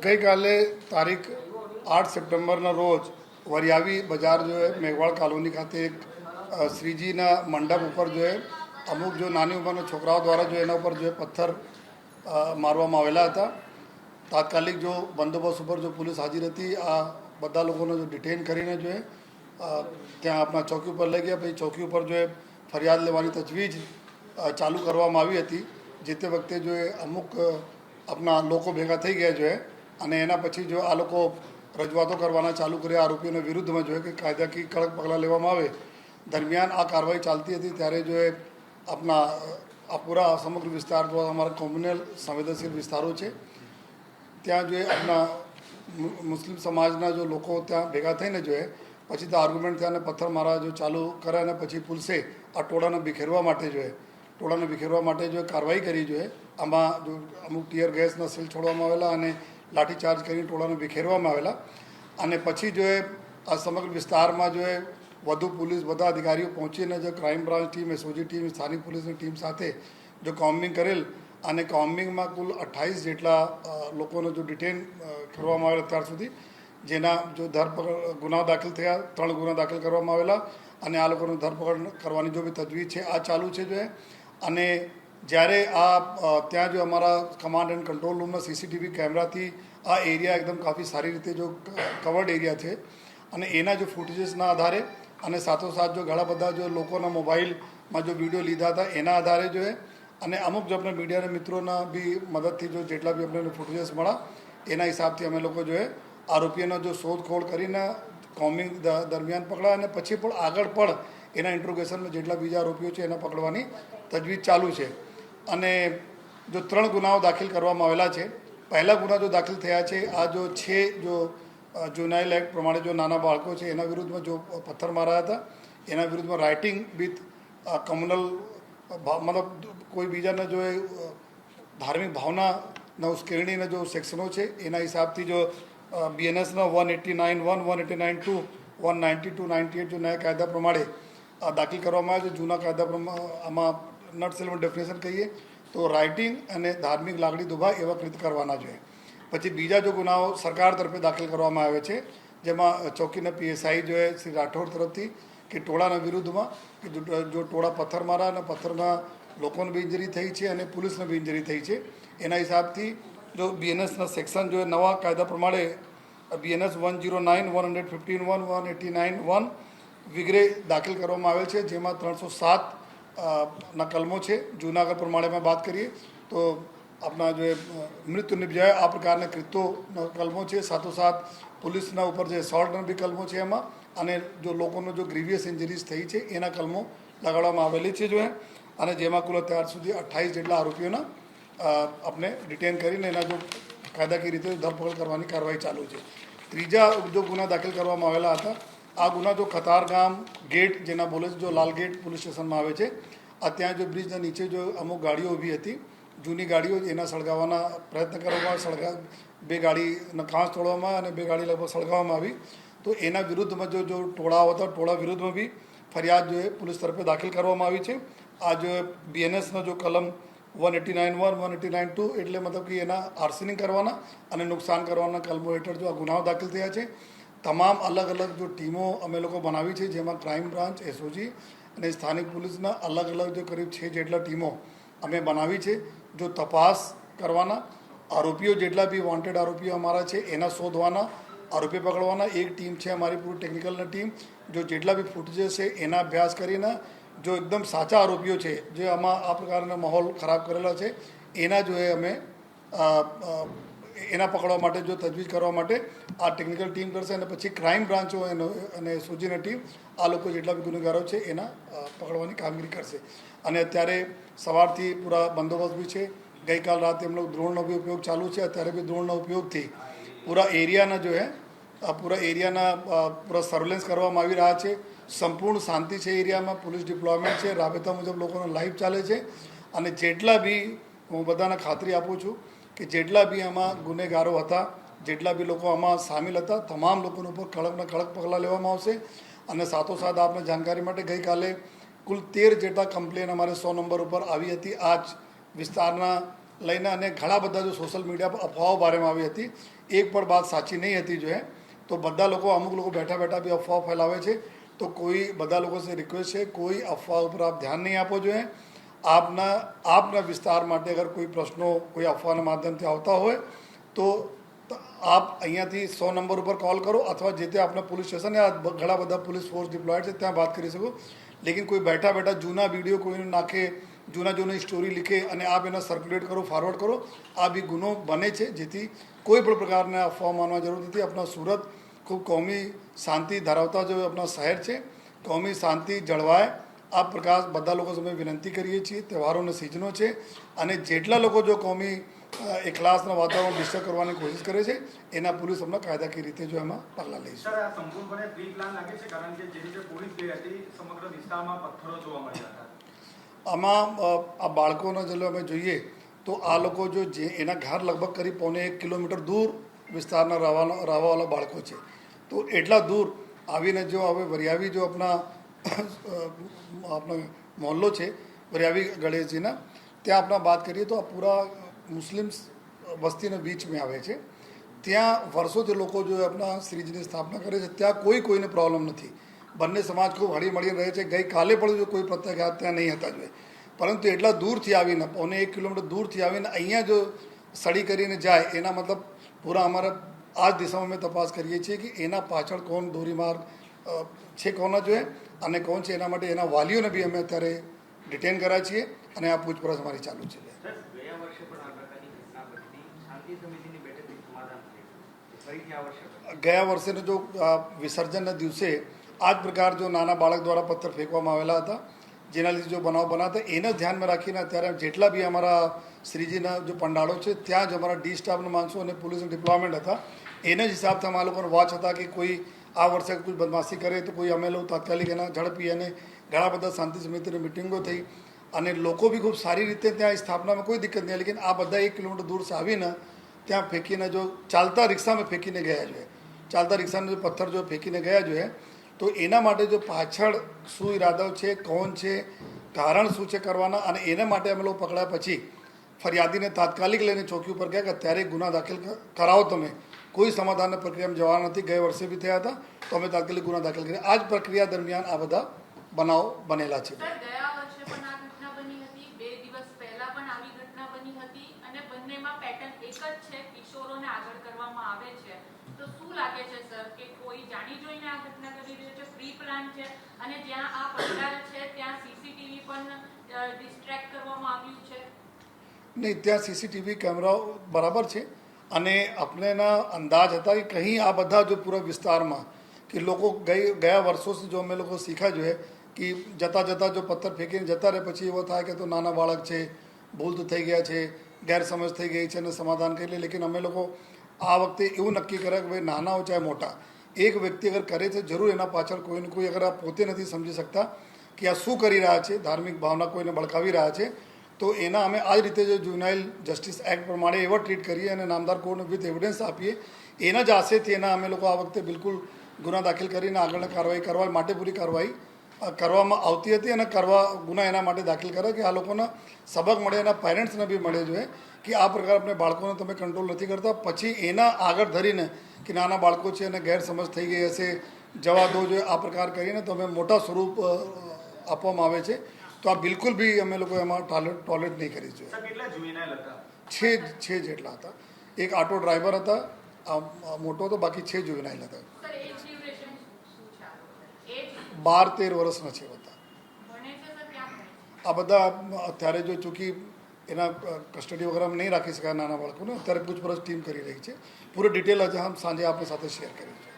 ગઈકાલે તારીખ 8 સપ્ટેમ્બરના રોજ વરિયાવી બજાર જો મેઘવાળ કોલોની ખાતે એક શ્રીજીના મંડપ ઉપર જો અમુક જો નાની ઉંમરના છોકરાઓ દ્વારા જો એના ઉપર જો પથ્થર મારવામાં આવેલા હતા. તાત્કાલિક જો બંદોબસ્ત ઉપર જો પોલીસ હાજર હતી. આ બધા લોકોને જો ડિટેન કરીને જો ત્યાં આપણા ચોકી ઉપર લઈ ગયા. પછી ચોકી ઉપર જો ફરિયાદ લેવાની તજવીજ ચાલુ કરવામાં આવી હતી. જે તે વખતે જો અમુક આપણા લોકો ભેગા થઈ ગયા જો અને એના પછી જો આ લોકો રજૂઆતો કરવાના ચાલુ કર્યા આરોપીઓના વિરુદ્ધમાં જોઈએ કે કાયદાકીય કડક પગલાં લેવામાં આવે. દરમિયાન આ કાર્યવાહી ચાલતી હતી ત્યારે જો આપણા આ પૂરા સમગ્ર વિસ્તાર દ્વારા અમારા કોમ્યુનલ સંવેદનશીલ વિસ્તારો છે ત્યાં જો આપણા મુસ્લિમ સમાજના જો લોકો ત્યાં ભેગા થઈને જોઈએ પછી તો આર્ગ્યુમેન્ટ થયા અને પથ્થર મારા જો ચાલુ કરે અને પછી પોલીસે આ ટોળાને વિખેરવા માટે જો કાર્યવાહી કરી જોઈએ. આમાં જો અમુક ટીયર ગેસના સીલ છોડવામાં આવેલા અને લાઠીચાર્જ કરીને ટોળાને વિખેરવામાં આવેલા. અને પછી જો આ સમગ્ર વિસ્તારમાં જો વધુ પોલીસ બધા અધિકારીઓ પહોંચીને જો crime branch team, SOG team, સ્થાનિક પોલીસની ટીમ સાથે જો કોમ્બિંગ કરેલ અને કોમ્બિંગમાં કુલ 28 જેટલા લોકોને જો ડિટેન કરવામાં આવેલા અત્યાર સુધી, જેના જો ધરપકડ ગુનાઓ દાખલ થયા. 3 ગુના દાખલ કરવામાં આવેલા અને આ લોકોને ધરપકડ કરવાની જો બી તજવીજ છે આ ચાલુ છે જો. અને જ્યારે આ ત્યાં જો અમારા કમાન્ડ એન્ડ કંટ્રોલ રૂમના સીસીટીવી કેમેરાથી આ એરિયા એકદમ કાફી સારી રીતે જો કવર્ડ એરિયા છે અને એના જો ફૂટેજીસના આધારે અને સાથોસાથ જો ઘણા બધા જો લોકોના મોબાઈલમાં જો વિડીયો લીધા હતા એના આધારે જો અને અમુક જો આપણે મીડિયાના મિત્રોના બી મદદથી જો જેટલા બી આપણે ફૂટેજીસ મળ્યા એના હિસાબથી અમે લોકો જો આરોપીઓનો જો શોધખોળ કરીને કોમ્બિંગ દરમિયાન પકડ્યા અને પછી પણ આગળ પણ એના ઇન્ટ્રોગેશનમાં જેટલા બીજા આરોપીઓ છે એના પકડવાની તજવીજ ચાલુ છે. અને જો 3 ગુનાઓ દાખલ કરવામાં આવેલા છે. પહેલા ગુના જો દાખલ થયા છે આ જો છે જો જુનાઇલ એક્ટ પ્રમાણે જો નાના બાળકો છે એના વિરુદ્ધમાં જો પથ્થર માર્યા હતા એના વિરુદ્ધમાં રાઇટિંગ વિથ કમ્યુનલ મતલબ કોઈ બીજાના જો ધાર્મિક ભાવનાના ઉશ્કેરણીના જો સેક્શનો છે એના હિસાબથી જો બીએનએસના 189(1), 189(2), 192, 98 જો નયા કાયદા પ્રમાણે દાખલ કરવામાં આવે છે. જૂના કાયદા પ્રમાણે આમાં નટ સેલમાં ડેફિનેશન કહીએ તો રાઇટિંગ અને ધાર્મિક લાગણી દુભાય એવા કૃત્ય કરવાના જોઈએ. પછી બીજા જો ગુનાઓ સરકાર તરફે દાખલ કરવામાં આવે છે જેમાં ચોકીના પીએસઆઈ જો શ્રી રાઠોડ તરફથી કે ટોળાના વિરુદ્ધમાં કે જો ટોળા પથ્થર મારા અને પથ્થરમાં લોકોને બી ઇન્જરી થઈ છે અને પોલીસને બી ઇન્જરી થઈ છે એના હિસાબથી જો બીએનએસના સેક્શન જો નવા કાયદા પ્રમાણે બીએનએસ 109, 115(1), 189(1) વગેરે દાખલ કરવામાં આવેલ છે. જેમાં 307 ના કલમો છે. જૂનાગઢ પ્રમાણેમાં વાત કરીએ તો આપણા જો મૃત્યુ નિપજાય આ પ્રકારના કૃત્યોના કલમો છે. સાથોસાથ પોલીસના ઉપર જે એસોલ્ટના બી કલમો છે એમાં અને જો લોકોનો જો ગ્રીવિયસ ઇન્જરીઝ થઈ છે એના કલમો લગાડવામાં આવેલી છે જો અને જેમાં કુલ અત્યાર સુધી 28 જેટલા આરોપીઓના આપણે ડિટેન કરીને એના જો કાયદાકીય રીતે ધરપકડ કરવાની કાર્યવાહી ચાલુ છે. ત્રીજા જો ગુના દાખલ કરવામાં આવેલા હતા. આ ગુના જો કતારગામ ગેટ જેના બોલે છે જો લાલ ગેટ પોલીસ સ્ટેશનમાં આવે છે. આ ત્યાં જો બ્રિજના નીચે જો અમુક ગાડીઓ ઊભી હતી, જૂની ગાડીઓ, એના સળગાવવાના પ્રયત્ન કરવામાં 2 ગાડીના કાંચ તોડવામાં અને 2 ગાડી લગભગ સળગાવવામાં આવી. તો એના વિરુદ્ધમાં જો ટોળાઓ હતા ટોળા વિરુદ્ધમાં બી ફરિયાદ જો પોલીસ તરફે દાખલ કરવામાં આવી છે. આ જો બીએનએસનો જો કલમ 189(1), 189(2) એટલે મતલબ કે એના આર્સનિંગ કરવાના અને નુકસાન કરવાના કલમો હેઠળ જો આ ગુનાઓ દાખલ થયા છે. તમામ અલગ અલગ જો ટીમો અમે લોકો બનાવી છે જેમાં ક્રાઇમ બ્રાન્ચ, એસઓજી અને સ્થાનિક પોલીસના અલગ અલગ જો કરીબ 6 જેટલા ટીમો અમે બનાવી છે. જો તપાસ કરવાના આરોપીઓ જેટલા બી વોન્ટેડ આરોપીઓ અમારા છે એના શોધવાના, આરોપી પકડવાના એક ટીમ છે અમારી પૂરી ટેકનિકલની ટીમ. જો જેટલા બી ફૂટેજીસ છે એના અભ્યાસ કરીને જો એકદમ સાચા આરોપીઓ છે જે આમાં આ પ્રકારના માહોલ ખરાબ કરેલા છે એના જો અમે એના પકડવા માટે જો તજવીજ કરવા માટે આ ટેકનિકલ ટીમ કરશે અને પછી ક્રાઇમ બ્રાન્ચો અને એસઓજીની ટીમ આ લોકો જેટલા બી ગુનેગારો છે એના પકડવાની કામગીરી કરશે. અને અત્યારે સવારથી પૂરા બંદોબસ્ત બી છે. ગઈકાલ રાતે એમનો ડ્રોનનો બી ઉપયોગ ચાલુ છે. અત્યારે બી ડ્રોનના ઉપયોગથી પૂરા એરિયાના જો પૂરા સર્વેલન્સ કરવામાં આવી રહ્યા છે. સંપૂર્ણ શાંતિ છે એરિયામાં. પોલીસ ડિપ્લોયમેન્ટ છે. રાબેતા મુજબ લોકોનો લાઈફ ચાલે છે. અને જેટલા બી હું બધાને ખાતરી આપું છું કે જેટલા બી આમાં ગુનેગારો હતા, જેટલા બી લોકો આમાં સામેલ હતા, તમામ લોકોના ઉપર કડકના કડક પગલાં લેવામાં આવશે. અને સાથોસાથ આપને જાણકારી માટે ગઈકાલે કુલ 13 જેટલા કમ્પ્લેન અમારે 100 નંબર ઉપર આવી હતી. આ જ વિસ્તારના લઈને અને ઘણા બધા જો સોશિયલ મીડિયા પર અફવાઓ બારેમાં આવી હતી, એક પણ વાત સાચી નહીં હતી જો તો બધા લોકો અમુક લોકો બેઠા બેઠા બી અફવાઓ ફેલાવે છે. તો કોઈ બધા લોકો સે રિક્વેસ્ટ છે, કોઈ અફવા ઉપર આપ ધ્યાન નહીં આપો જોઈએ. આપના વિસ્તાર માટે અગર કોઈ પ્રશ્નો કોઈ અફવાના માધ્યમથી આવતા હોય તો આપ અહીંયાથી 100 નંબર ઉપર કોલ કરો અથવા જે તે આપણા પોલીસ સ્ટેશન યા ઘણા બધા પોલીસ ફોર્સ ડિપ્લોયડ છે ત્યાં વાત કરી શકો. લેકિન કોઈ બેઠા બેઠા જૂના વિડીયો કોઈને નાખે, જૂની સ્ટોરી લીખે અને આપ એને સર્ક્યુલેટ કરો, ફોરવર્ડ કરો, આ બી ગુનો બને છે. જેથી કોઈ પણ પ્રકારના અફવા માનવા જરૂર નથી. આપણા સુરત ખૂબ કોમી શાંતિ ધરાવતા જો આપણા શહેર છે, કોમી શાંતિ જળવાય આ પ્રકાર બધા લોકો સામે વિનંતી કરીએ છીએ. તહેવારોનો સિઝનો છે અને જેટલા લોકો જો કોમી એકલાસના વાતાવરણ ડિસ્ટર્બ કરવાની કોશિશ કરે છે એના પોલીસ હમણાં કાયદાકીય રીતે જો એમાં પગલાં લઈશું. સર, આ સંપૂર્ણપણે પ્રી પ્લાન લાગે છે કારણ કે જે રીતે પોલીસ ગઈ હતી સમગ્ર વિસ્તારમાં પથ્થરો જોવા મળ્યા હતા. આમાં આ બાળકોનો જો અમે જોઈએ તો આ લોકો જો જે એના ઘર લગભગ કરી 1.5 કિલોમીટર દૂર વિસ્તારના રહેવાવાળા બાળકો છે. તો એટલા દૂર આવીને જો હવે વરિયાવી જો આપણા મોહલ્લો છે વરિયાવી ગણેશજીના ત્યાં આપણા વાત કરીએ તો આ પૂરા મુસ્લિમ્સ વસ્તીના બીચમાં આવે છે. ત્યાં વર્ષોથી લોકો જો આપણા શ્રીજીની સ્થાપના કરે છે ત્યાં કોઈને પ્રોબ્લેમ નથી. બંને સમાજ ખૂબ હળી મળીને રહે છે. ગઈકાલે પણ જો કોઈ પ્રત્યાઘાત ત્યાં નહીં હતા જોઈએ, પરંતુ એટલા દૂરથી આવીને 1.5 કિલોમીટર દૂરથી આવીને અહીંયા જો સડી કરીને જાય એના મતલબ પૂરા અમારા આ જ દિશામાં અમે તપાસ કરીએ છીએ કે એના પાછળ કોણ ધોરીમાર્ગ છે કોના જોઈએ અને કોણ છે. એના માટે એના વાલીઓને બી અમે અત્યારે ડિટેન કર્યા છીએ અને આ પૂછપરછ અમારી ચાલુ છે. ગયા વર્ષેનો જો વિસર્જનના દિવસે આ જ પ્રકાર જો નાના બાળક દ્વારા પથ્થર ફેંકવામાં આવેલા હતા, જેના લીધે જો બનાવ બનાવતા એને ધ્યાનમાં રાખીને અત્યારે જેટલા બી અમારા શ્રીજીના જો પંડાળો છે ત્યાં જ અમારા ડી સ્ટાફના માણસો અને પોલીસના ડિપ્લોયમેન્ટ હતા. એના જ હિસાબથી અમારા લોકોનો વોચ હતા કે કોઈ આ વર્ષે કોઈ બદમાશી કરે તો કોઈ અમે લોકો તાત્કાલિક એના ઝડપી અને ઘણા બધા શાંતિ સમિતિની મિટિંગો થઈ અને લોકો બી ખૂબ સારી રીતે ત્યાં સ્થાપનામાં કોઈ દિક્કત નહીં. લેકિન આ બધા 1 કિલોમીટર દૂર આવીને ત્યાં ફેંકીને જો ચાલતા રિક્ષામાં ફેંકીને ગયા જોઈએ, ચાલતા રિક્ષાને જો પથ્થર જો ફેંકીને ગયા જોઈએ તો એના માટે જો પાછળ શું ઈરાદો છે, કોણ છે, કારણ શું છે કરવાના અને એના માટે અમે લોકો પકડ્યા પછી ફરિયાદીને તાત્કાલિક લઈને ચોકી ઉપર ગયા કે અત્યારે ગુના દાખલ કરાવો. તમે કોઈ સમાધાનની પ્રક્રિયામાં જવાના નથી. ગયા વર્ષે બી થયા હતા તો અમે તાત્કાલિક ગુના દાખલ કર્યા. આ જ પ્રક્રિયા દરમિયાન આ બધા બનાવ બનેલા છે. નહીં, ત્યાં સીસીટીવી કેમેરાઓ બરાબર છે અને આપણેના અંદાજ હતા કે કંઈ આ બધા જો પૂરા વિસ્તારમાં કે લોકો ગયા વર્ષોથી જો અમે લોકો શીખ્યા જોઈએ કે જતાં જો પથ્થર ફેંકીને જતા રહે પછી એવો થાય કે તો નાના બાળક છે, ભૂલ તો થઈ ગયા છે, ગેરસમજ થઈ ગઈ છે અને સમાધાન કરી લે. લેકિન અમે લોકો આ વખતે એવું નક્કી કર્યા કે ભાઈ નાના હોય ચાહે મોટા, એક વ્યક્તિ અગર કરે છે જરૂર એના પાછળ કોઈને કોઈ અગર આ પોતે નથી સમજી શકતા કે આ શું કરી રહ્યા છે, ધાર્મિક ભાવના કોઈને ભડકાવી રહ્યા છે, તો એના અમે આ જ રીતે જે જુનાઇલ જસ્ટિસ એક્ટ પ્રમાણે એવો ટ્રીટ કરીએ અને નામદાર કોર્ટને વિથ એવિડન્સ આપીએ. એના જ આશયથી એના અમે લોકો આ વખતે બિલકુલ ગુના દાખલ કરીને આગળની કાર્યવાહી કરવા માટે પૂરી કાર્યવાહી કરવામાં આવતી હતી અને ગુના એના માટે દાખલ કર્યા કે આ લોકોના સબક મળે, એના પેરેન્ટ્સને બી મળે જોઈએ કે આ પ્રકાર આપણે બાળકોને તમે કંટ્રોલ નથી કરતા. પછી એના આગળ ધરીને કે નાના બાળકો છે અને ગેરસમજ થઈ ગઈ હશે, જવા દો જોઈએ આ પ્રકાર કરીને તો અમે મોટા સ્વરૂપ આપવામાં આવે છે. તો આ બિલકુલ બી અમે લોકો એમાં ટોલરેટ નહીં કરી જોઈએ. 6 જેટલા હતા. એક ઓટો ડ્રાઈવર હતા, મોટો હતો, બાકી 6 જુવેનાઇલ હતા. 12-13 વર્ષના છે બધા. આ બધા અત્યારે જો ચૂંકી એના કસ્ટડી વગેરે નહીં રાખી શકાય નાના બાળકોને, અત્યારે પૂછપરછ ટીમ કરી રહી છે. પૂરી ડિટેલ આજે સાંજે આપણી સાથે શેર કરી છે.